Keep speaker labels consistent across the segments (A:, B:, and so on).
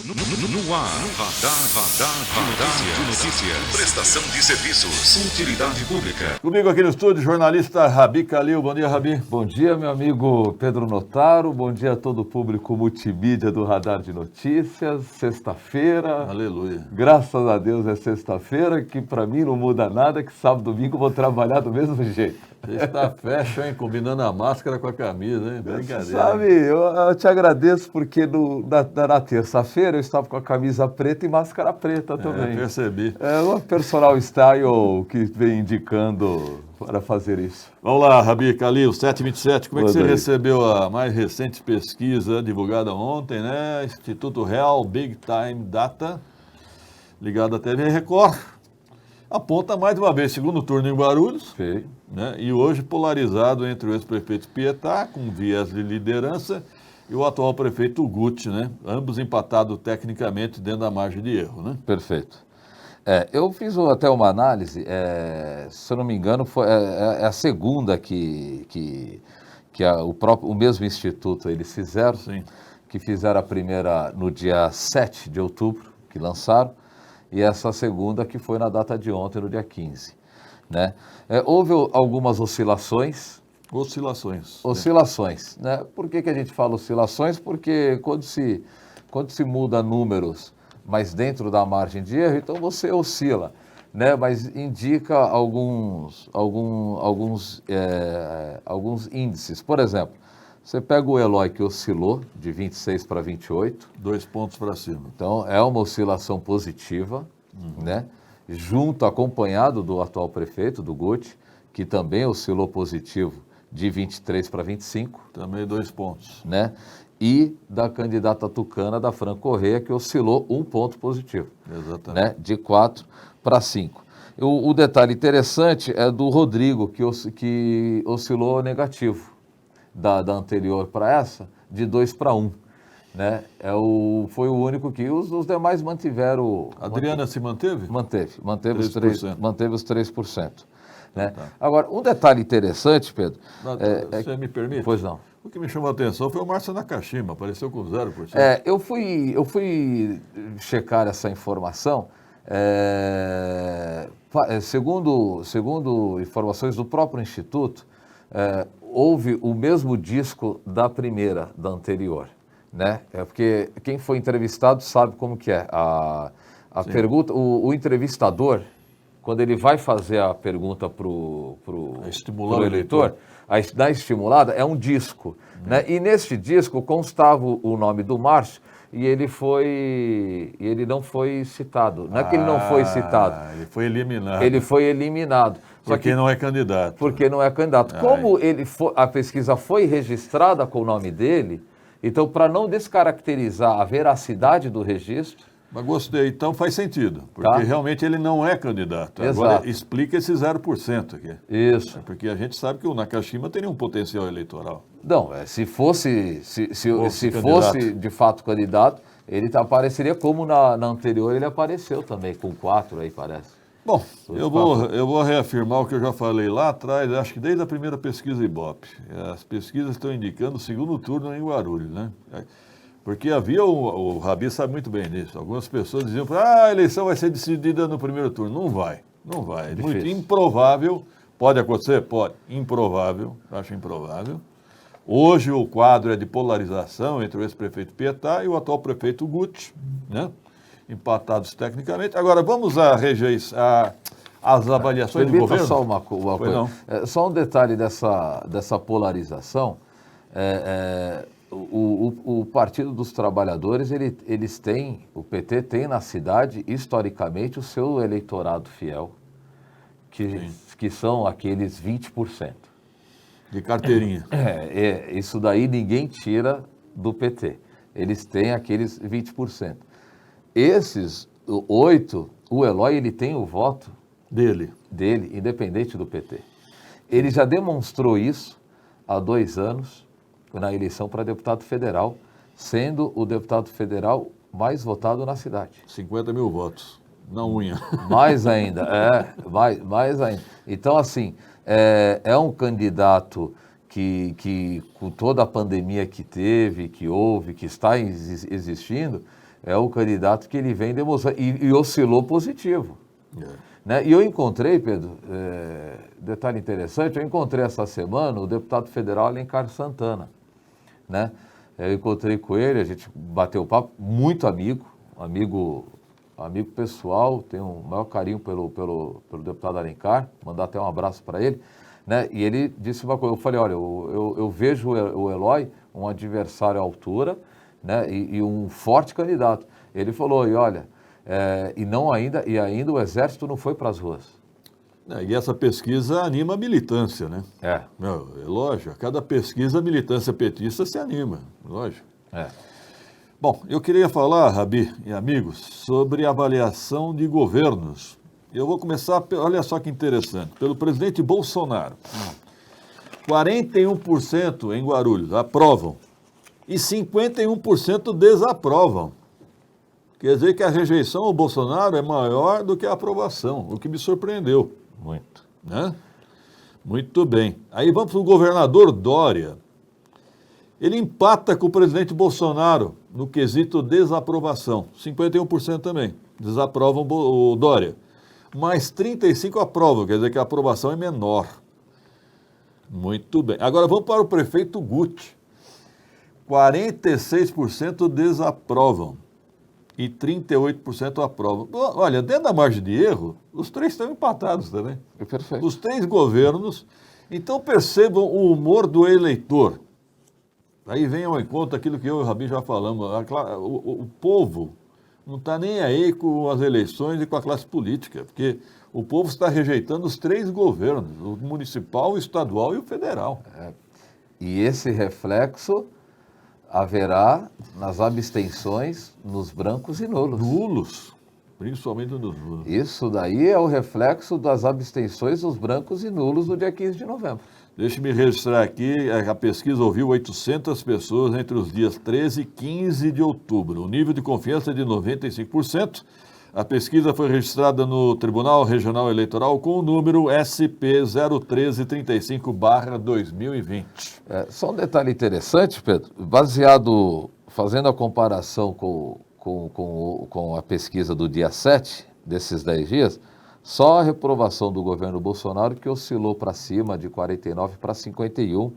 A: No ar, Radar de Notícias. Prestação de serviços. Utilidade pública.
B: Comigo aqui no estúdio, jornalista Rabi Kalil. Bom dia, Rabi.
C: Bom dia, meu amigo Pedro Notaro. Bom dia a todo o público multimídia do Radar de Notícias. Sexta-feira.
B: Aleluia.
C: Graças a Deus é sexta-feira, que para mim não muda nada, que sábado e domingo eu vou trabalhar do mesmo jeito.
B: Está fashion, hein? Combinando a máscara com a camisa, hein? Brincadeira.
C: Sabe, eu te agradeço porque na terça-feira eu estava com a camisa preta e máscara preta também.
B: Percebi.
C: É uma personal style que vem indicando para fazer isso.
B: Vamos lá, Rabi Kalil, 727. Como é que você
C: Manda aí.
B: recebeu a mais recente pesquisa divulgada ontem, né? Instituto Real Big Time Data, ligado à TV Record, aponta mais uma vez segundo turno em Guarulhos.
C: Sim.
B: Né? E hoje polarizado entre o ex-prefeito Pietá, com viés de liderança, e o atual prefeito Guti, né? Ambos empatados tecnicamente dentro da margem de erro, né?
C: Perfeito. Eu fiz até uma análise, se eu não me engano, é a segunda que o mesmo instituto eles fizeram,
B: Sim.
C: que fizeram a primeira no dia 7 de outubro, que lançaram, e essa segunda que foi na data de ontem, no dia 15. Né? Houve algumas oscilações. Oscilações, né? Por que a gente fala oscilações? Porque quando se muda números, mas dentro da margem de erro, então você oscila, né? Mas indica alguns índices. Por exemplo, você pega o Eloy, que oscilou de 26 para 28.
B: 2 pontos para cima.
C: Então, é uma oscilação positiva, né? Acompanhado do atual prefeito, do Guti, que também oscilou positivo de 23 para 25.
B: Também 2 pontos.
C: Né? E da candidata tucana, da Fran Correia, que oscilou 1 ponto positivo.
B: Exatamente.
C: Né? De 4 para 5. O detalhe interessante é do Rodrigo, que oscilou negativo, da anterior para essa, de 2 para 1. Né? Foi o único que os demais mantiveram.
B: A Adriana se manteve?
C: Manteve
B: 3%.
C: Manteve os 3%. Né?
B: Tá.
C: Agora, um detalhe interessante, Pedro.
B: Você me permite?
C: Pois não.
B: O que me chamou a atenção foi o Márcio Nakashima, apareceu com 0%.
C: Eu fui checar essa informação. Segundo informações do próprio Instituto, houve o mesmo disco da anterior. Né? Porque quem foi entrevistado sabe como que é. A pergunta, o entrevistador, quando ele vai fazer a pergunta para o eleitor, da estimulada, é um disco. Né? E neste disco constava o nome do Márcio e ele não foi citado. Não é que ele não foi citado.
B: Ele foi eliminado.
C: Ele foi eliminado.
B: Porque não é candidato.
C: Porque não é candidato. Como a pesquisa foi registrada com o nome dele, então, para não descaracterizar a veracidade do registro...
B: Mas gostei, então faz sentido, porque realmente ele não é candidato.
C: Exato.
B: Agora, explica esse 0% aqui.
C: Isso.
B: Porque a gente sabe que o Nakashima teria um potencial eleitoral.
C: Não, se fosse de fato candidato, ele apareceria como na anterior ele apareceu também, com 4 aí, parece.
B: Bom, eu vou reafirmar o que eu já falei lá atrás, acho que desde a primeira pesquisa Ibope. As pesquisas estão indicando o segundo turno em Guarulhos, né? Porque o Rabi sabe muito bem disso. Algumas pessoas diziam, a eleição vai ser decidida no primeiro turno. Não vai. É muito improvável. Pode acontecer? Pode. Improvável, acho improvável. Hoje o quadro é de polarização entre o ex-prefeito Pietá e o atual prefeito Guti, né? Empatados tecnicamente. Agora, vamos às avaliações do governo?
C: Só uma coisa. Só um detalhe dessa polarização. O Partido dos Trabalhadores, o PT tem na cidade, historicamente, o seu eleitorado fiel, que são aqueles 20%.
B: De carteirinha.
C: Isso daí ninguém tira do PT. Eles têm aqueles 20%. Esses 8, o Eloy, ele tem o voto dele, independente do PT. Ele já demonstrou isso há 2 anos, na eleição para deputado federal, sendo o deputado federal mais votado na cidade.
B: 50 mil votos, na unha.
C: Mais ainda, mais ainda. Então, assim, é um candidato que com toda a pandemia que teve, que houve, que está existindo, é o candidato que ele vem demonstrando, e oscilou positivo. Né? E eu encontrei, Pedro, detalhe interessante, eu encontrei essa semana o deputado federal Alencar Santana. Né? Eu encontrei com ele, a gente bateu papo, muito amigo pessoal, tenho um maior carinho pelo deputado Alencar, mandar até um abraço para ele. Né? E ele disse uma coisa, eu falei, olha, eu vejo o Eloy um adversário à altura, né? E um forte candidato. Ele falou, e olha, ainda o Exército não foi para as ruas.
B: E essa pesquisa anima a militância, né?
C: É
B: lógico, a cada pesquisa a militância petista se anima, lógico. Bom, eu queria falar, Rabi e amigos, sobre avaliação de governos. Eu vou começar, olha só que interessante, pelo presidente Bolsonaro. 41% em Guarulhos aprovam e 51% desaprovam. Quer dizer que a rejeição ao Bolsonaro é maior do que a aprovação, o que me surpreendeu.
C: Muito.
B: Né? Muito bem. Aí vamos para o governador Dória. Ele empata com o presidente Bolsonaro no quesito desaprovação. 51% também desaprovam o Dória. Mas 35% aprovam, quer dizer que a aprovação é menor. Muito bem. Agora vamos para o prefeito Guti. 46% desaprovam e 38% aprovam. Olha, dentro da margem de erro, os três estão empatados também.
C: É perfeito.
B: Os três governos. Então percebam o humor do eleitor. Aí vem ao encontro aquilo que eu e o Rabi já falamos. O povo não está nem aí com as eleições e com a classe política, porque o povo está rejeitando os três governos, o municipal, o estadual e o federal.
C: E esse reflexo haverá nas abstenções nos brancos e nulos.
B: Nulos, principalmente nos nulos.
C: Isso daí é o reflexo das abstenções dos brancos e nulos no dia 15 de novembro.
B: Deixe-me registrar aqui, a pesquisa ouviu 800 pessoas entre os dias 13 e 15 de outubro. O nível de confiança é de 95%. A pesquisa foi registrada no Tribunal Regional Eleitoral com o número SP 01335/2020.
C: Só um detalhe interessante, Pedro, fazendo a comparação com a pesquisa do dia 7, desses 10 dias, só a reprovação do governo Bolsonaro que oscilou para cima de 49 para 51,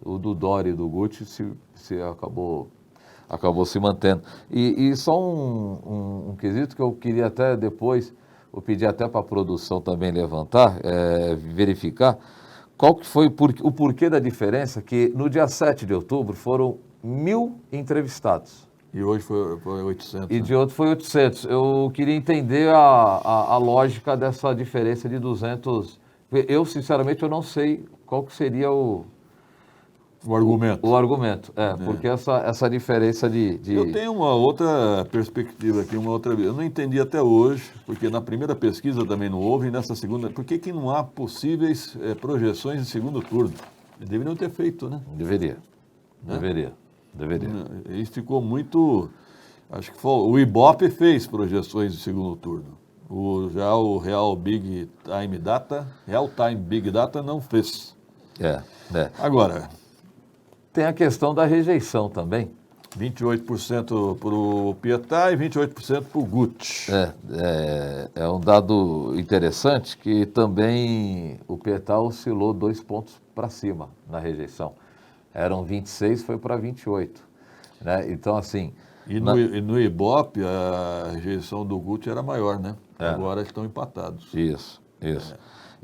C: o do Dória e do Guti acabou se mantendo. E só um quesito que eu queria até depois, eu pedi até para a produção também levantar, verificar, qual que foi o porquê da diferença, que no dia 7 de outubro foram 1.000 entrevistados.
B: E hoje foi 800.
C: E de outro foi 800. Eu queria entender a lógica dessa diferença de 200. Eu, sinceramente, eu não sei qual que seria o
B: argumento.
C: O argumento, porque essa diferença de...
B: Eu tenho uma outra perspectiva aqui, eu não entendi até hoje, porque na primeira pesquisa também não houve, e nessa segunda, por que não há possíveis projeções de segundo turno? Deveriam ter feito, né?
C: Deveria.
B: Isso ficou muito... Acho que o Ibope fez projeções de segundo turno. Já o Real Time Big Data não fez. Agora...
C: Tem a questão da rejeição também.
B: 28% para o Pietá e 28% para o Guti.
C: É um dado interessante que também o Pietá oscilou 2 pontos para cima na rejeição. Eram 26, foi para 28. Né? Então, assim...
B: E no Ibope, a rejeição do Guti era maior, né? Agora estão empatados.
C: Isso.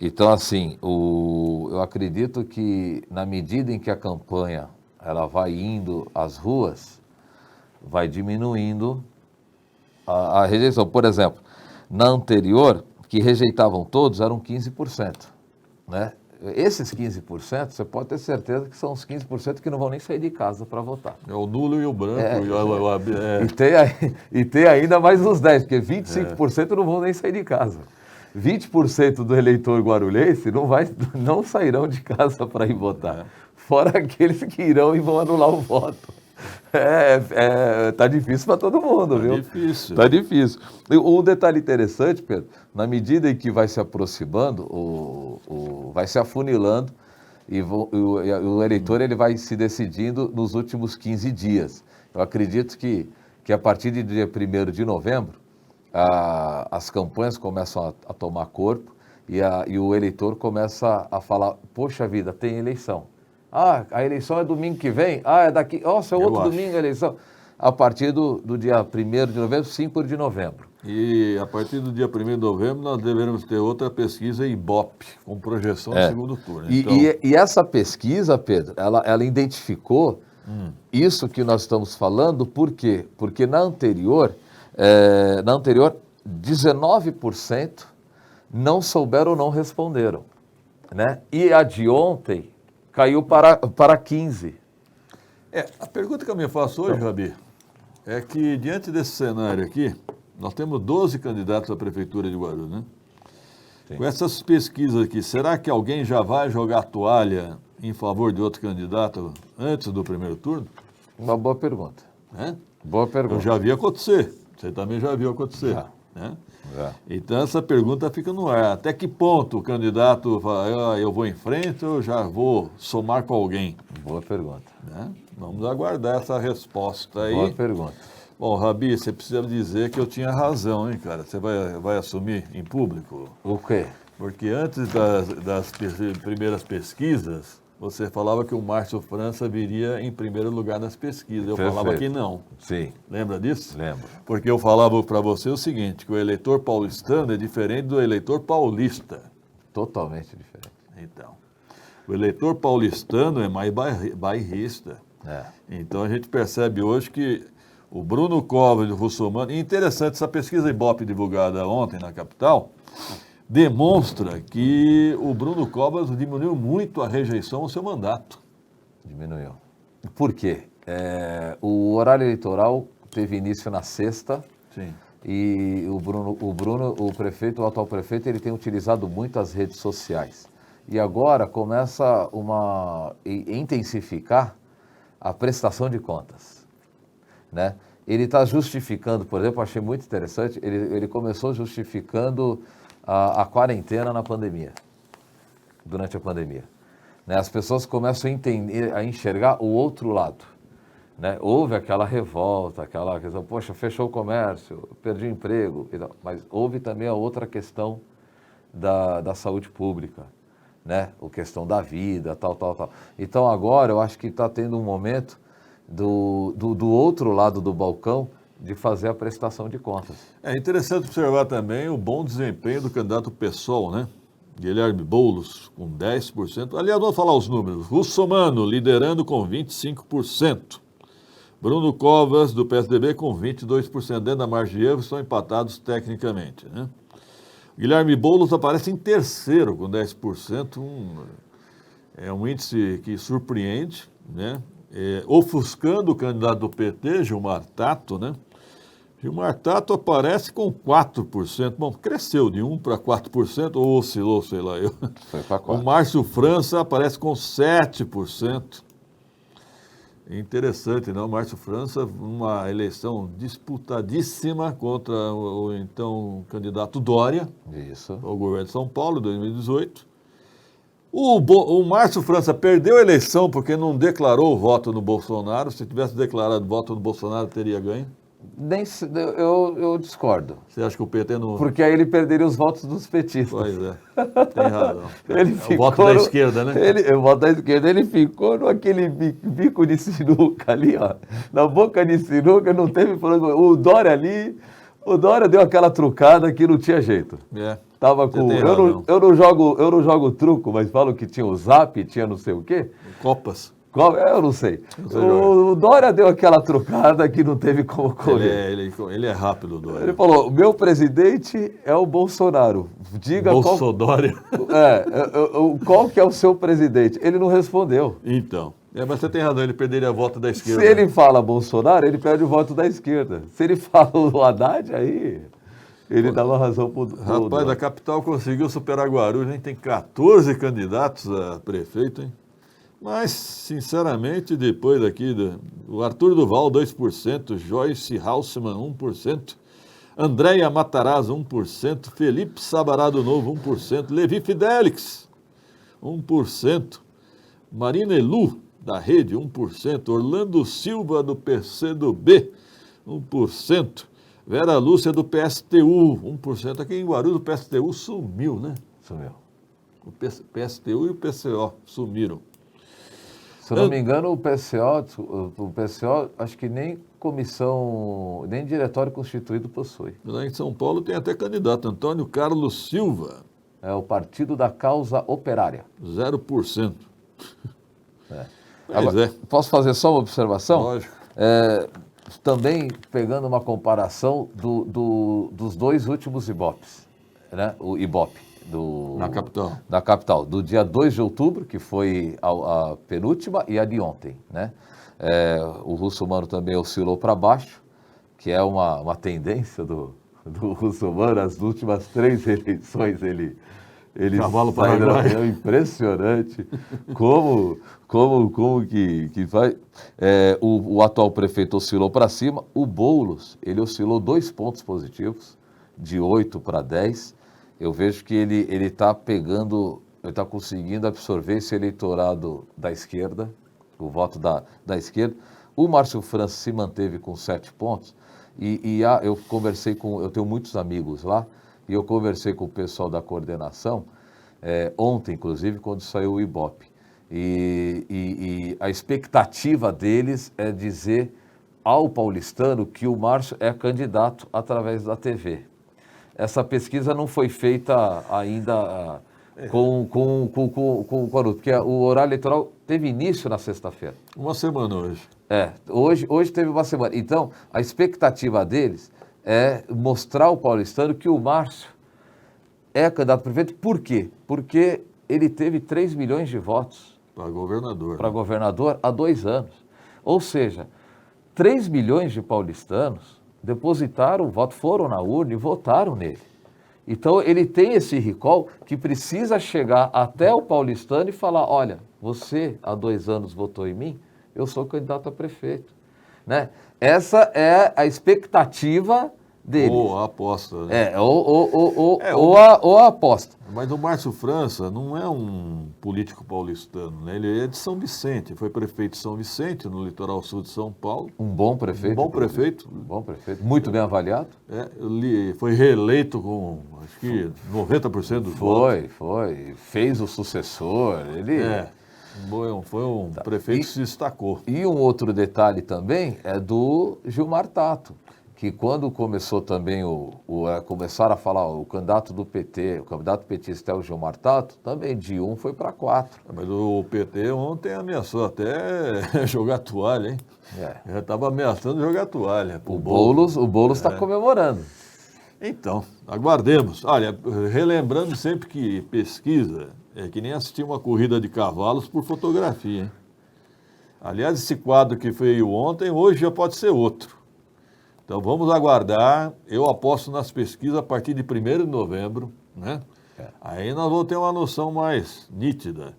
C: Então, assim, eu acredito que na medida em que a campanha ela vai indo às ruas, vai diminuindo a rejeição. Por exemplo, na anterior, que rejeitavam todos, eram 15%. Né? Esses 15%, você pode ter certeza que são os 15% que não vão nem sair de casa para votar.
B: É o nulo e o branco.
C: E tem ainda mais uns 10%, porque 25% não vão nem sair de casa. 20% do eleitor guarulhense não sairão de casa para ir votar. Fora aqueles que irão e vão anular o voto. Tá difícil para todo mundo, viu? Tá difícil. Um detalhe interessante, Pedro, na medida em que vai se aproximando, vai se afunilando, e o eleitor ele vai se decidindo nos últimos 15 dias. Eu acredito que a partir do dia 1º de novembro, as campanhas começam a tomar corpo e o eleitor começa a falar, poxa vida, tem eleição. Ah, a eleição é domingo que vem? Ah, é daqui, nossa, é outro domingo a eleição. A partir do dia 1º de novembro, 5 de novembro.
B: E a partir do dia 1º de novembro nós devemos ter outra pesquisa Ibope, com projeção de segundo turno. Então...
C: E essa pesquisa, Pedro, ela identificou isso que nós estamos falando, por quê? Porque na anterior, 19% não souberam ou não responderam, né? E a de ontem caiu para 15%.
B: A pergunta que eu me faço hoje, Rabi, é que diante desse cenário aqui, nós temos 12 candidatos à Prefeitura de Guarulhos, né? Sim. Com essas pesquisas aqui, será que alguém já vai jogar toalha em favor de outro candidato antes do primeiro turno?
C: Uma boa pergunta. Boa pergunta.
B: Eu já vi acontecer, você também já viu acontecer. Né? Então essa pergunta fica no ar. Até que ponto o candidato fala, eu vou em frente ou já vou somar com alguém?
C: Boa pergunta.
B: Né? Vamos aguardar essa resposta aí.
C: Boa pergunta.
B: Bom, Rabi, você precisa dizer que eu tinha razão, hein, cara? Você vai assumir em público?
C: O quê?
B: Porque antes das primeiras pesquisas, você falava que o Márcio França viria em primeiro lugar nas pesquisas. Eu falava que não.
C: Sim.
B: Lembra disso?
C: Lembro.
B: Porque eu falava para você o seguinte, que o eleitor paulistano é diferente do eleitor paulista.
C: Totalmente diferente.
B: Então, o eleitor paulistano é mais bairrista. Então a gente percebe hoje que o Bruno Covas e o Russomano, e interessante, essa pesquisa Ibope divulgada ontem na capital, demonstra que o Bruno Covas diminuiu muito a rejeição ao seu mandato. Diminuiu.
C: Por quê? O horário eleitoral teve início na sexta.
B: Sim.
C: E o prefeito, o atual prefeito, ele tem utilizado muito as redes sociais. E agora começa a intensificar a prestação de contas, né? Ele está justificando, por exemplo, achei muito interessante, ele começou justificando a quarentena na pandemia, durante a pandemia. Né? As pessoas começam a enxergar o outro lado. Né? Houve aquela revolta, aquela questão, poxa, fechou o comércio, perdi o emprego, mas houve também a outra questão da saúde pública, né? A questão da vida, tal. Então agora eu acho que está tendo um momento do outro lado do balcão de fazer a prestação de contas.
B: É interessante observar também o bom desempenho do candidato PSOL, né? Guilherme Boulos, com 10%. Aliás, vamos falar os números. Russomano liderando com 25%. Bruno Covas, do PSDB, com 22%. Dentro da margem de erro, estão empatados tecnicamente, né? Guilherme Boulos aparece em terceiro, com 10%. É um índice que surpreende, né? Ofuscando o candidato do PT, Gilmar Tato, né? Gilmar Tato aparece com 4%. Bom, cresceu de 1% para 4%, ou oscilou, sei lá eu.
C: Foi para 4%.
B: O Márcio França aparece com 7%. Interessante, não? O Márcio França, uma eleição disputadíssima contra o então candidato Dória, ao governo de São Paulo, em 2018. O Márcio França perdeu a eleição porque não declarou o voto no Bolsonaro. Se tivesse declarado voto no Bolsonaro, teria ganho.
C: Eu discordo.
B: Você acha que o PT não...
C: Porque aí ele perderia os votos dos petistas.
B: Pois é, tem razão.
C: O
B: voto da esquerda, né?
C: O voto da esquerda, ele ficou naquele bico de sinuca ali, ó. Na boca de sinuca, não teve problema. O Dória deu aquela trucada que não tinha jeito. Tava com... Eu não jogo truco, mas falo que tinha o Zap, tinha não sei o quê.
B: Copas.
C: Eu não sei. O Dória deu aquela trucada que não teve como correr.
B: Ele é rápido, o Dória.
C: Ele falou, meu presidente é o Bolsonaro. Diga
B: Bolsodória.
C: Qual que é o seu presidente? Ele não respondeu.
B: Então, mas você tem razão, ele perderia a voto da esquerda.
C: Se ele fala Bolsonaro, ele perde o voto da esquerda. Se ele fala o Haddad, aí ele dá uma razão pro
B: Rapaz, a capital conseguiu superar Guarulhos, a gente tem 14 candidatos a prefeito, hein? Mas, sinceramente, depois daqui, o Arthur Duval, 2%, Joyce Halseman, 1%, Andréia Matarazzo, 1%, Felipe Sabará do Novo, 1%, Levi Fidelix, 1%, Marina Elu, da Rede, 1%. Orlando Silva, do PCdoB, 1%. Vera Lúcia, do PSTU, 1%. Aqui em Guarulhos, o PSTU sumiu, né?
C: Sumiu.
B: O PSTU e o PCO sumiram.
C: Se eu não me engano, o PCO, acho que nem comissão, nem diretório constituído possui.
B: Lá em São Paulo tem até candidato, Antônio Carlos Silva.
C: É o Partido da Causa Operária.
B: 0%.
C: É.
B: Pois
C: Agora,
B: é.
C: posso fazer só uma observação?
B: Lógico.
C: Também pegando uma comparação dos dois últimos Ibopes, né? O Ibope
B: Na capital.
C: da capital, do dia 2 de outubro, que foi a penúltima, e a de ontem, né? O Russomano também oscilou para baixo, que é uma tendência do Russomano. As últimas 3 eleições ele
B: Cavalo
C: sai da-
B: paraguaio.
C: É impressionante como que vai. O atual prefeito oscilou para cima, o Boulos, ele oscilou 2 pontos positivos, de 8 para 10. Eu vejo que ele está pegando, ele está conseguindo absorver esse eleitorado da esquerda, o voto da esquerda. O Márcio França se manteve com 7 pontos, eu tenho muitos amigos lá, e eu conversei com o pessoal da coordenação, ontem, inclusive, quando saiu o Ibope. E a expectativa deles é dizer ao paulistano que o Márcio é candidato através da TV. Essa pesquisa não foi feita ainda com porque o horário eleitoral teve início na sexta-feira.
B: Uma semana hoje.
C: Hoje teve uma semana. Então, a expectativa deles é mostrar ao paulistano que o Márcio é candidato a prefeito. Por quê? Porque ele teve 3 milhões de votos
B: Para governador.
C: para governador há 2 anos. Ou seja, 3 milhões de paulistanos depositaram o voto, foram na urna e votaram nele. Então, ele tem esse recall que precisa chegar até o paulistano e falar: olha, você há 2 anos votou em mim, eu sou candidato a prefeito. Né? Essa é a expectativa dele.
B: Ou a aposta. Né?
C: Ou a aposta.
B: Mas o Márcio França não é um político paulistano, né? Ele é de São Vicente, foi prefeito de São Vicente, no litoral sul de São Paulo.
C: Um bom prefeito.
B: Um bom prefeito.
C: Um bom prefeito. Muito bem avaliado.
B: Ele foi reeleito com, acho que, 90% dos votos.
C: Foi. Fez o sucessor. Ele...
B: Foi um prefeito que se destacou.
C: E um outro detalhe também é do Gilmar Tato, que quando começou também começaram a falar o candidato do PT, o candidato petista é o Gilmar Tato, também de 1 foi para 4.
B: Mas o PT ontem ameaçou até jogar toalha, hein? Já estava ameaçando jogar toalha.
C: O Boulos está comemorando.
B: Então, aguardemos. Olha, relembrando sempre que pesquisa é que nem assistir uma corrida de cavalos por fotografia, hein? Aliás, esse quadro que veio ontem, hoje já pode ser outro. Então, vamos aguardar. Eu aposto nas pesquisas a partir de 1º de novembro, né? Aí nós vamos ter uma noção mais nítida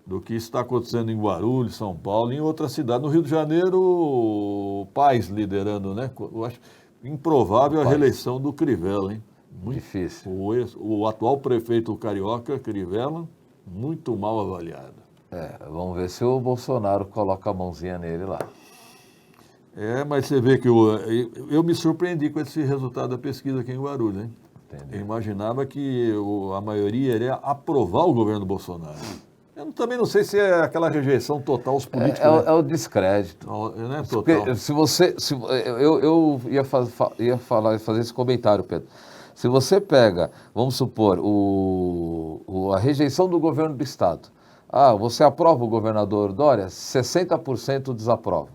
B: do que está acontecendo em Guarulhos, São Paulo e em outras cidades. No Rio de Janeiro, o Paes liderando, né? Eu acho improvável a reeleição do Crivella, hein? Muito
C: difícil.
B: O atual prefeito carioca, Crivella, muito mal avaliado.
C: Vamos ver se o Bolsonaro coloca a mãozinha nele lá.
B: Mas você vê que eu me surpreendi com esse resultado da pesquisa aqui em Guarulhos, hein?
C: Entendi.
B: Eu imaginava que a maioria iria aprovar o governo Bolsonaro. Eu também não sei se é aquela rejeição total aos políticos.
C: É o descrédito.
B: Não é total.
C: Eu ia fazer esse comentário, Pedro. Se você pega, vamos supor, a rejeição do governo do Estado. Você aprova o governador Dória? 60% desaprova.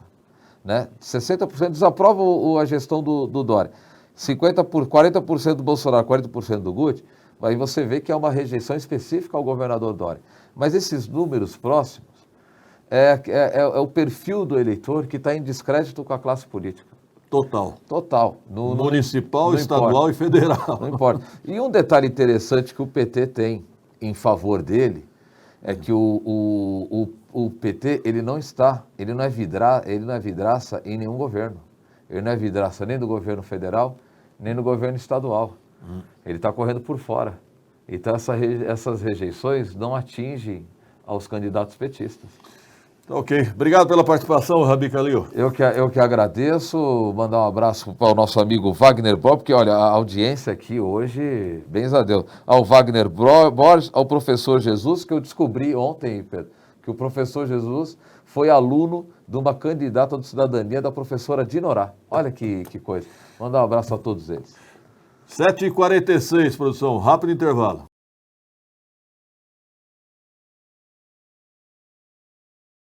C: Né? 60% desaprova a gestão do Dória. 40% do Bolsonaro, 40% do Guti. Aí você vê que é uma rejeição específica ao governador Dória. Mas esses números próximos é o perfil do eleitor que está em descrédito com a classe política. Total.
B: Municipal,
C: não
B: estadual
C: importa.
B: E federal.
C: Não importa. E um detalhe interessante que o PT tem em favor dele é que o PT ele não é vidraça em nenhum governo. Ele não é vidraça nem do governo federal, nem do governo estadual. Ele está correndo por fora. Então essas rejeições não atingem aos candidatos petistas.
B: Ok. Obrigado pela participação, Rabi Kalil.
C: Eu que agradeço, mandar um abraço para o nosso amigo Wagner Borges, porque olha, a audiência aqui hoje, bens a Deus, ao Wagner Borges, ao professor Jesus, que eu descobri ontem, Pedro, que o professor Jesus foi aluno de uma candidata de cidadania da professora Dinorá. Olha que coisa. Mandar um abraço a todos eles.
B: 7h46, produção. Rápido intervalo.